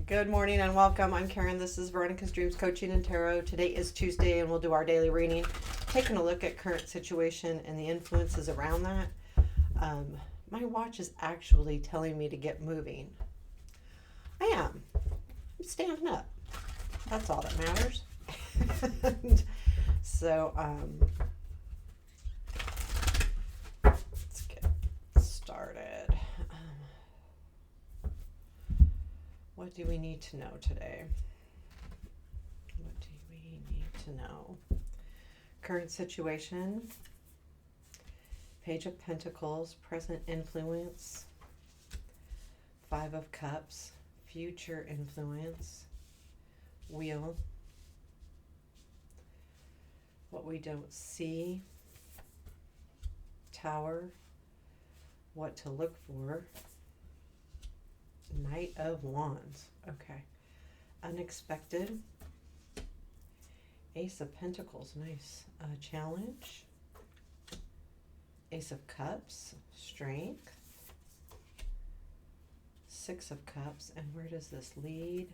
Good morning and welcome. I'm Karen. This is Veronica's Dreams Coaching and Tarot. Today is Tuesday and we'll do our daily reading, taking a look at current situation and the influences around that. My watch is actually telling me to get moving. I am. I'm standing up. That's all that matters. So, let's get started. What do we need to know today? What do we need to know? Current situation, Page of Pentacles, present influence, Five of Cups, future influence, Wheel, what we don't see, Tower, what to look for, Knight of Wands. Okay. Unexpected. Ace of Pentacles. Nice. Challenge. Ace of Cups. Strength. Six of Cups. And where does this lead?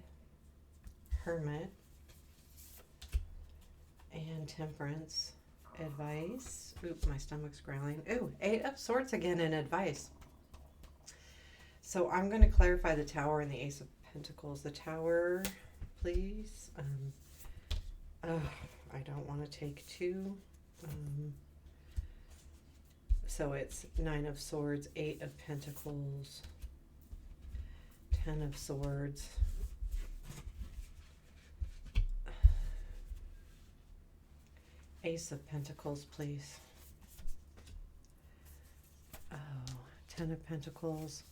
Hermit. And Temperance. Advice. Oop, my stomach's growling. Ooh, Eight of Swords again in advice. So I'm going to clarify the Tower and the Ace of Pentacles. The Tower, please. I don't want to take two. So it's Nine of Swords, Eight of Pentacles, Ten of Swords. Ace of Pentacles, please. Oh, Ten of Pentacles.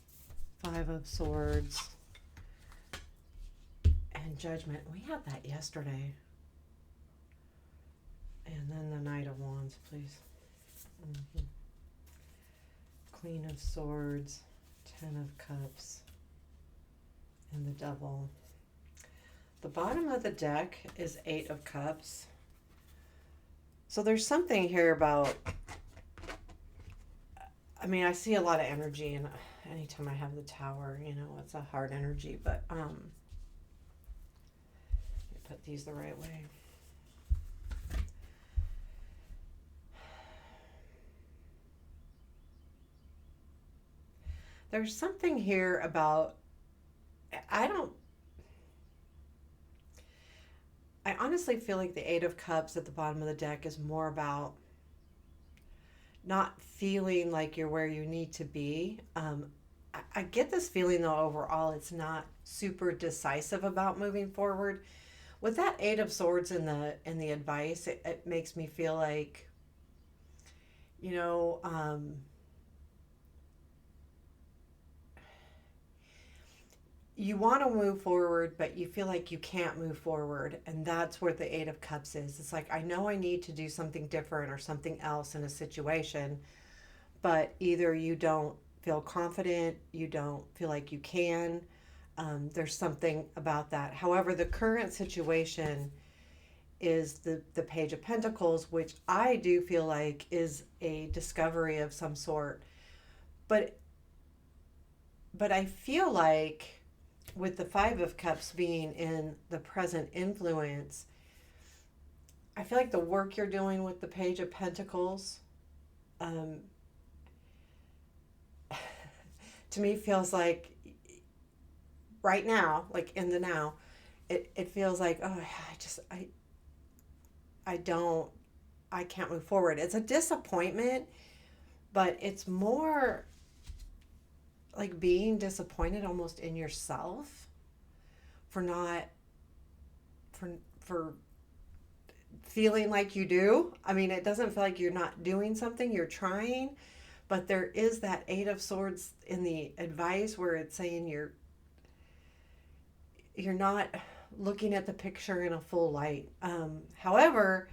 Five of Swords and Judgment. We had that yesterday. And then the Knight of Wands, please. Queen of Swords, Ten of Cups, and the Devil. The bottom of the deck is Eight of Cups. So there's something here about, I mean, I see a lot of energy and anytime I have the Tower, you know, it's a hard energy, but let me put these the right way. There's something here about, I honestly feel like the Eight of Cups at the bottom of the deck is more about not feeling like you're where you need to be. I get this feeling though overall it's not super decisive about moving forward. With that Eight of Swords in the advice, it makes me feel like, you know, you want to move forward, but you feel like you can't move forward. And that's where the Eight of Cups is. It's like, I know I need to do something different or something else in a situation, but either you don't feel confident, you don't feel like you can. There's something about that. However, the current situation is the Page of Pentacles, which I do feel like is a discovery of some sort. But I feel like with the Five of Cups being in the present influence, I feel like the work you're doing with the Page of Pentacles, to me feels like right now, like in the now, it feels like, oh, I can't move forward. It's a disappointment, but it's more like being disappointed almost in yourself for not, for feeling like you do. I mean, it doesn't feel like you're not doing something, you're trying, but there is that Eight of Swords in the advice where it's saying you're not looking at the picture in a full light. However,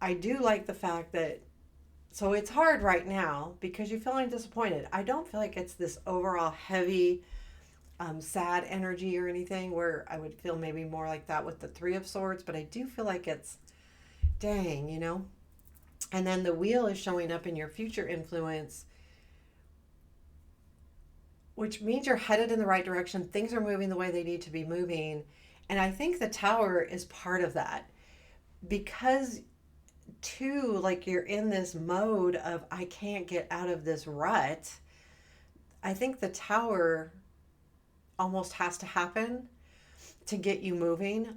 I do like the fact that, so it's hard right now because you're feeling disappointed. I don't feel like it's this overall heavy, sad energy or anything where I would feel maybe more like that with the Three of Swords, but I do feel like it's, dang, you know? And then the Wheel is showing up in your future influence which means you're headed in the right direction. Things are moving the way they need to be moving. And I think the tower is part of that because, too, like you're in this mode of, I can't get out of this rut. I think the tower almost has to happen to get you moving.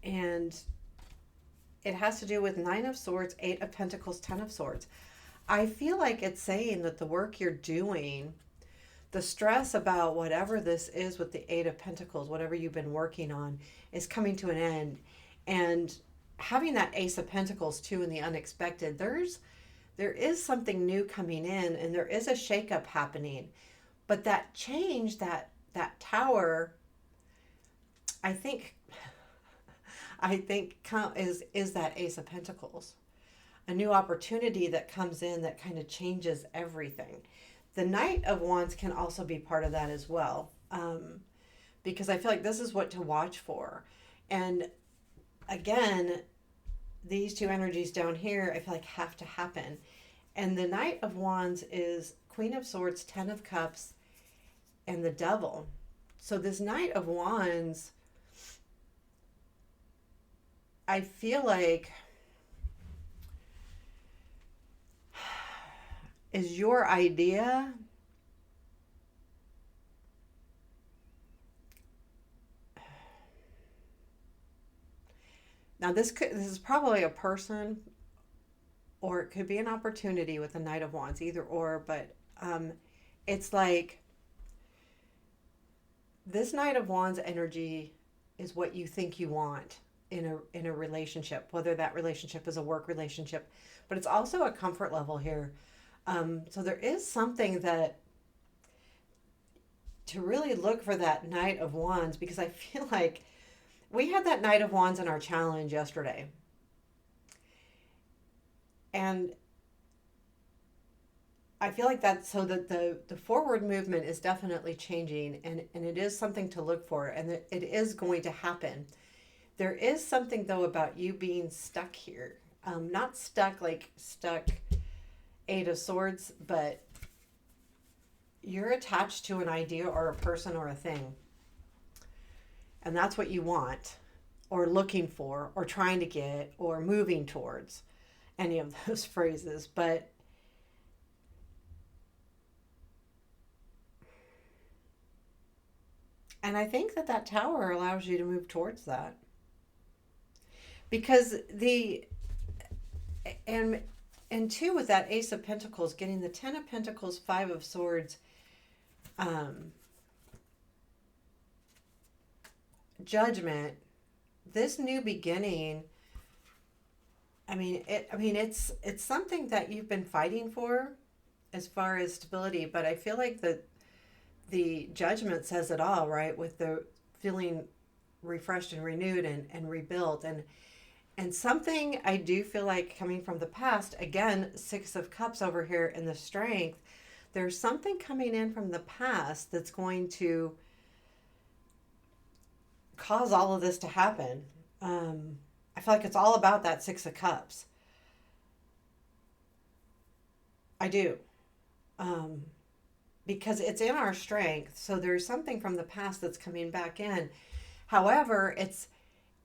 And it has to do with Nine of Swords, Eight of Pentacles, Ten of Swords. I feel like it's saying that the work you're doing, the stress about whatever this is with the Eight of Pentacles, whatever you've been working on, is coming to an end. And having that Ace of Pentacles too in the unexpected, there is something new coming in, and there is a shakeup happening. But that change, that tower, I think, is that Ace of Pentacles, a new opportunity that comes in that kind of changes everything. The Knight of Wands can also be part of that as well, because I feel like this is what to watch for. And again, these two energies down here, I feel like have to happen. And the Knight of Wands is Queen of Swords, Ten of Cups, and the Devil. So this Knight of Wands, I feel like, is your idea now. This is probably a person, or it could be an opportunity with the Knight of Wands, either or. But it's like this Knight of Wands energy is what you think you want in a relationship, whether that relationship is a work relationship, but it's also a comfort level here. So there is something that to really look for that Knight of Wands, because I feel like we had that Knight of Wands in our challenge yesterday. And I feel like that's so that the forward movement is definitely changing, and it is something to look for, and it is going to happen. There is something, though, about you being stuck here. Not stuck like stuck Eight of Swords, but you're attached to an idea or a person or a thing. And that's what you want, or looking for, or trying to get, or moving towards, any of those phrases. But and I think that tower allows you to move towards that. Because and and two, with that Ace of Pentacles, getting the Ten of Pentacles, Five of Swords, Judgment, this new beginning. It's something that you've been fighting for, as far as stability. But I feel like the Judgment says it all, right? With the feeling refreshed and renewed and rebuilt, and something I do feel like coming from the past, again, Six of Cups over here in the Strength, there's something coming in from the past that's going to cause all of this to happen. I feel like it's all about that Six of Cups. I do. Because it's in our Strength, so there's something from the past that's coming back in. However,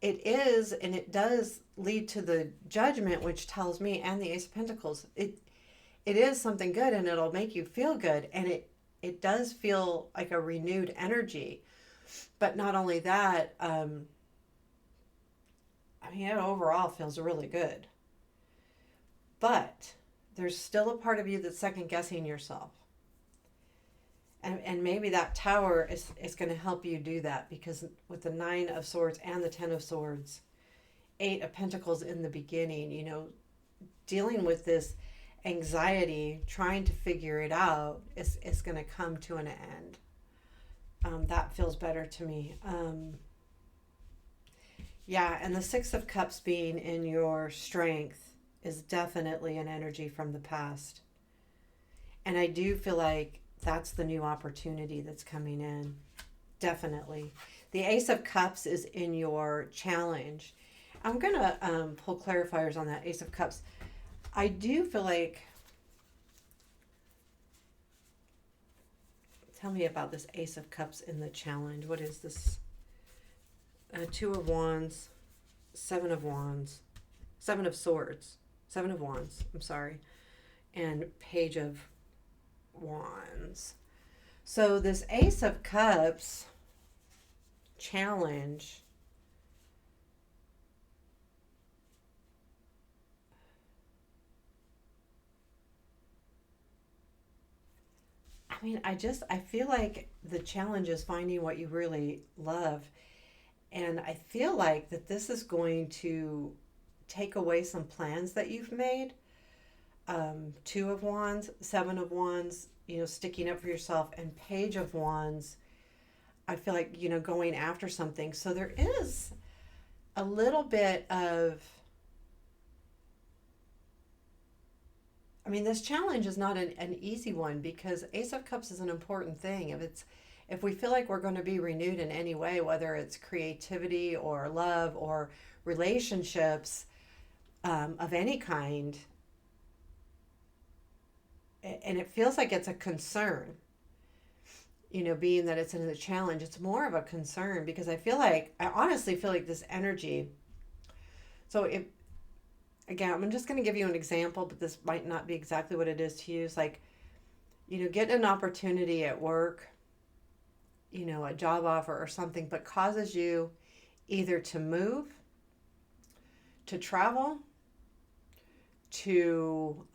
it does lead to the Judgment, which tells me, and the Ace of Pentacles, it is something good, and it'll make you feel good, and it does feel like a renewed energy. But not only that, it overall feels really good. But there's still a part of you that's second guessing yourself. And maybe that tower is going to help you do that, because with the Nine of Swords and the Ten of Swords, Eight of Pentacles in the beginning, dealing with this anxiety, trying to figure it out, is going to come to an end. That feels better to me. And the Six of Cups being in your Strength is definitely an energy from the past. And I do feel like that's the new opportunity that's coming in. Definitely. The Ace of Cups is in your challenge. I'm going to pull clarifiers on that Ace of Cups. I do feel like Tell me about this Ace of Cups in the challenge. What is this? Two of Wands, Seven of Wands, Seven of Swords, Seven of Wands, I'm sorry, and Page of Wands. So this Ace of Cups challenge, I mean, I feel like the challenge is finding what you really love. And I feel like that this is going to take away some plans that you've made. Two of Wands, Seven of Wands, sticking up for yourself, and Page of Wands. I feel like, going after something. So there is a little bit of, I mean, this challenge is not an easy one because Ace of Cups is an important thing. If we feel like we're going to be renewed in any way, whether it's creativity or love or relationships of any kind, and it feels like it's a concern, being that it's in the challenge, it's more of a concern because I honestly feel like this energy. So again, I'm just going to give you an example, but this might not be exactly what it is to you. It's like, getting an opportunity at work, a job offer or something, but causes you either to move, to travel, to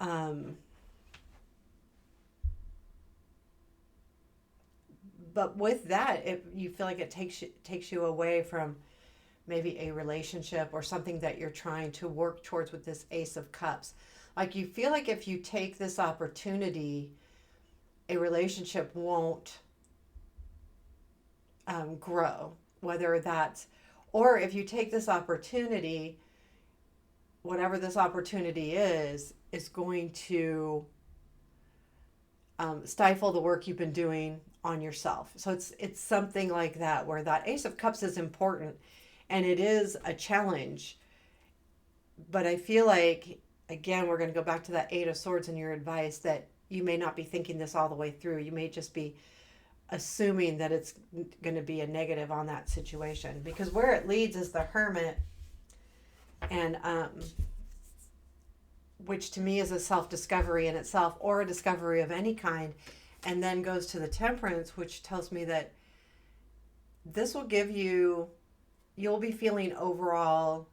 but with that, you feel like it takes you away from maybe a relationship or something that you're trying to work towards with this Ace of Cups. Like you feel like if you take this opportunity, a relationship won't grow, whether that's, or if you take this opportunity, whatever this opportunity is going to stifle the work you've been doing on yourself. So it's something like that, where that Ace of Cups is important and it is a challenge. But I feel like, again, we're going to go back to that Eight of Swords and your advice that you may not be thinking this all the way through. You may just be assuming that it's going to be a negative on that situation, because where it leads is the Hermit, and which to me is a self-discovery in itself, or a discovery of any kind, and then goes to the Temperance, which tells me that this will give you, you'll be feeling overall,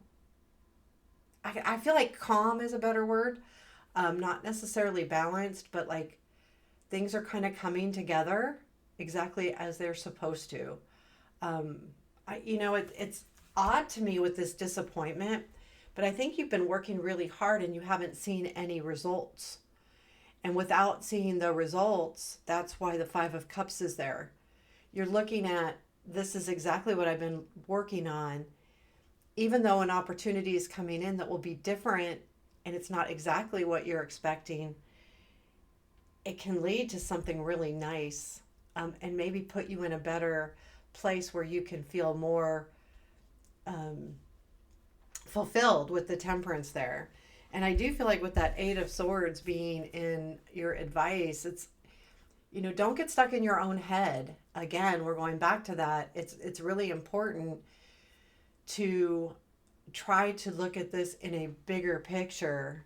I feel like calm is a better word, not necessarily balanced, but like things are kind of coming together exactly as they're supposed to. It's odd to me with this disappointment, but I think you've been working really hard and you haven't seen any results. And without seeing the results, that's why the Five of Cups is there. You're looking at, this is exactly what I've been working on. Even though an opportunity is coming in that will be different and it's not exactly what you're expecting, it can lead to something really nice, and maybe put you in a better place where you can feel more fulfilled with the Temperance there. And I do feel like with that Eight of Swords being in your advice, it's, don't get stuck in your own head. Again, we're going back to that. It's really important to try to look at this in a bigger picture.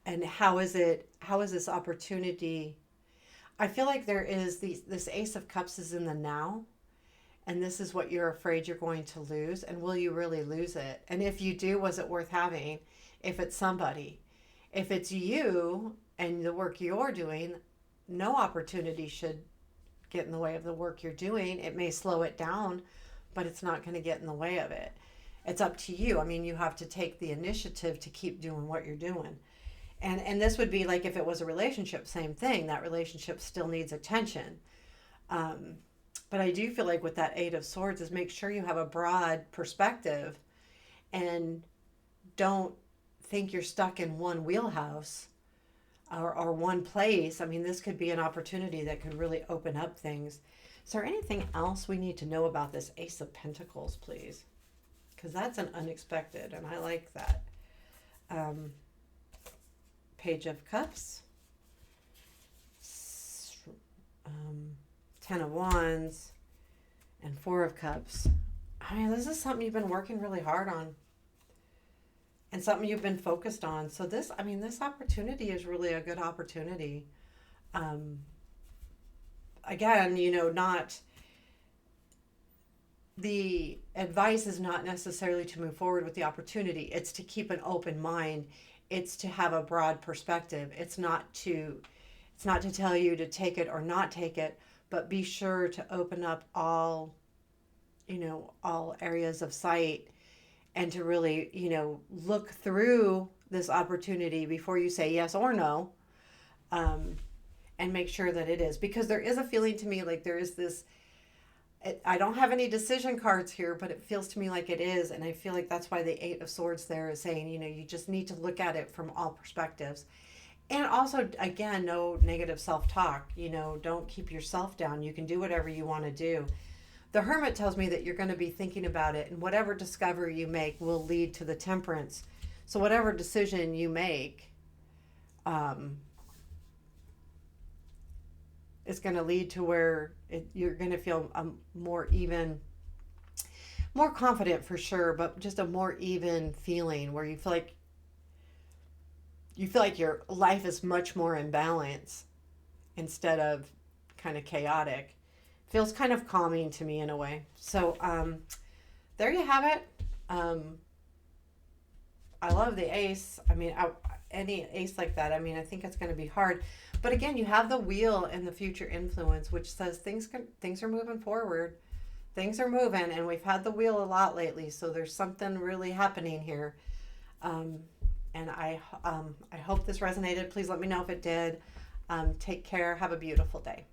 And how is this opportunity? I feel like there is this Ace of Cups is in the now, and this is what you're afraid you're going to lose. And will you really lose it? And if you do, was it worth having? If it's somebody, if it's you and the work you're doing, no opportunity should get in the way of the work you're doing. It may slow it down, but it's not going to get in the way of it. It's up to you. I mean, you have to take the initiative to keep doing what you're doing. And this would be like if it was a relationship, same thing. That relationship still needs attention. But I do feel like with that Eight of Swords is make sure you have a broad perspective and don't think you're stuck in one wheelhouse or one place. I mean, this could be an opportunity that could really open up things. Is there anything else we need to know about this Ace of Pentacles, please? Because that's an unexpected, and I like that. Page of Cups, Ten of Wands, and Four of Cups. I mean, this is something you've been working really hard on and something you've been focused on. So this, I mean, this opportunity is really a good opportunity. Um, Again, not the advice is not necessarily to move forward with the opportunity. It's to keep an open mind. It's to have a broad perspective. It's not to tell you to take it or not take it, but be sure to open up all areas of sight, and to really, look through this opportunity before you say yes or no. Um, and make sure that it is, because there is a feeling to me like there is this, I don't have any decision cards here, but it feels to me like it is. And I feel like that's why the Eight of Swords there is saying, you just need to look at it from all perspectives. And also, again, no negative self-talk. Don't keep yourself down. You can do whatever you want to do. The Hermit tells me that you're going to be thinking about it, and whatever discovery you make will lead to the Temperance. So whatever decision you make, is going to lead to where you're going to feel more even, more confident for sure, but just a more even feeling where you feel like your life is much more in balance instead of kind of chaotic. Feels kind of calming to me in a way. So there you have it. I love the ace. I mean, any ace like that, I mean, I think it's going to be hard. But again, you have the wheel and the future influence, which says things are moving forward. Things are moving, and we've had the wheel a lot lately, so there's something really happening here. And I hope this resonated. Please let me know if it did. Take care. Have a beautiful day.